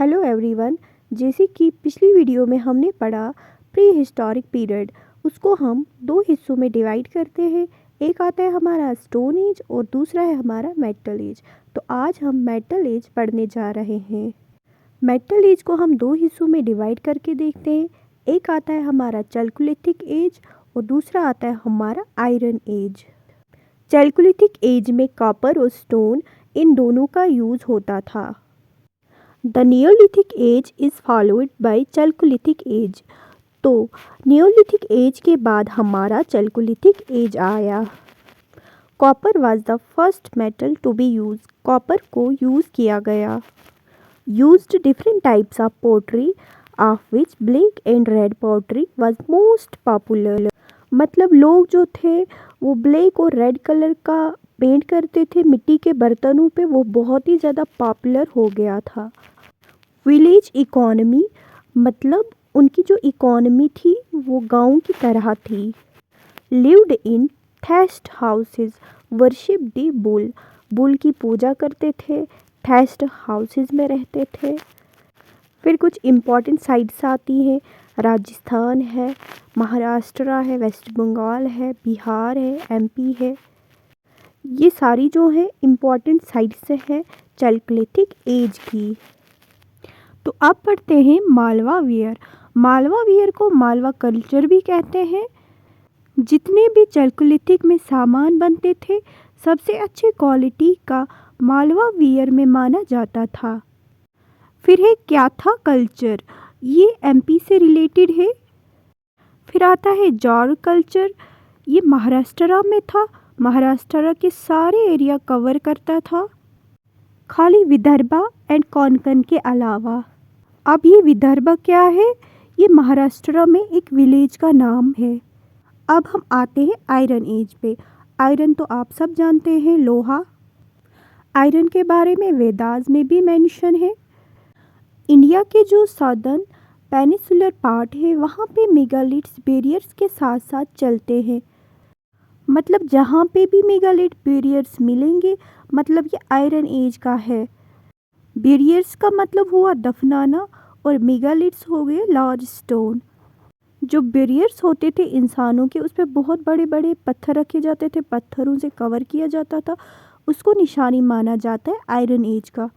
Hello everyone. जैसे कि पिछली वीडियो में हमने पढ़ा प्री हिस्टोरिक पीरियड, उसको हम दो हिस्सों में डिवाइड करते हैं। एक आता है हमारा स्टोन एज और दूसरा है हमारा मेटल एज। तो आज हम मेटल एज पढ़ने जा रहे हैं। मेटल एज को हम दो हिस्सों में डिवाइड करके देखते हैं। एक आता है हमारा चैल्कोलिथिक एज और दूसरा आता है हमारा आयरन एज। चैल्कोलिथिक एज में कॉपर और स्टोन इन दोनों का यूज़ होता था। The neolithic age is followed by chalcolithic age. तो नियोलिथिक एज के बाद हमारा चैल्कोलिथिक एज आया। Copper was the first metal to be use. Copper को यूज़ किया गया। Used different types of pottery of which black and red pottery was most popular. मतलब लोग जो थे वो ब्लैक और रेड कलर का पेंट करते थे मिट्टी के बर्तनों पे, वो बहुत ही ज़्यादा पॉपुलर हो गया था। विलेज इकोनॉमी, मतलब उनकी जो इकोनॉमी थी वो गांव की तरह थी। Lived in thatched houses, worship the bull, bull की पूजा करते थे, थैस्ट हाउसेस में रहते थे। फिर कुछ इम्पॉर्टेंट साइट्स आती हैं। राजस्थान है, महाराष्ट्र है, वेस्ट बंगाल है, बिहार है, एमपी है। ये सारी जो है इम्पॉर्टेंट साइट्स हैं चैल्कोलिथिक एज की। तो अब पढ़ते हैं मालवा वेयर। मालवा वेयर को मालवा कल्चर भी कहते हैं। जितने भी चैल्कोलिथिक में सामान बनते थे सबसे अच्छे क्वालिटी का मालवा वेयर में माना जाता था। फिर है क्याथा कल्चर, ये एमपी से रिलेटेड है। फिर आता है जौर कल्चर, ये महाराष्ट्र में था। महाराष्ट्र के सारे एरिया कवर करता था, खाली विदर्भा एंड कोंकण के अलावा। अब ये विदर्भा क्या है? ये महाराष्ट्र में एक विलेज का नाम है। अब हम आते हैं आयरन एज पे। आयरन तो आप सब जानते हैं, लोहा। आयरन के बारे में वेदास में भी मेंशन है। इंडिया के जो सदर्न पेनिसुलर पार्ट है वहाँ पे मेगालिथ्स बैरियर्स के साथ साथ चलते हैं। मतलब जहाँ पे भी मेगालिथ बैरियर्स मिलेंगे मतलब ये आयरन एज का है। बैरियर्स का मतलब हुआ दफनाना और मेगालिथ्स हो गए लार्ज स्टोन। जो बैरियर्स होते थे इंसानों के, उस पर बहुत बड़े बड़े पत्थर रखे जाते थे, पत्थरों से कवर किया जाता था, उसको निशानी माना जाता है आयरन एज का।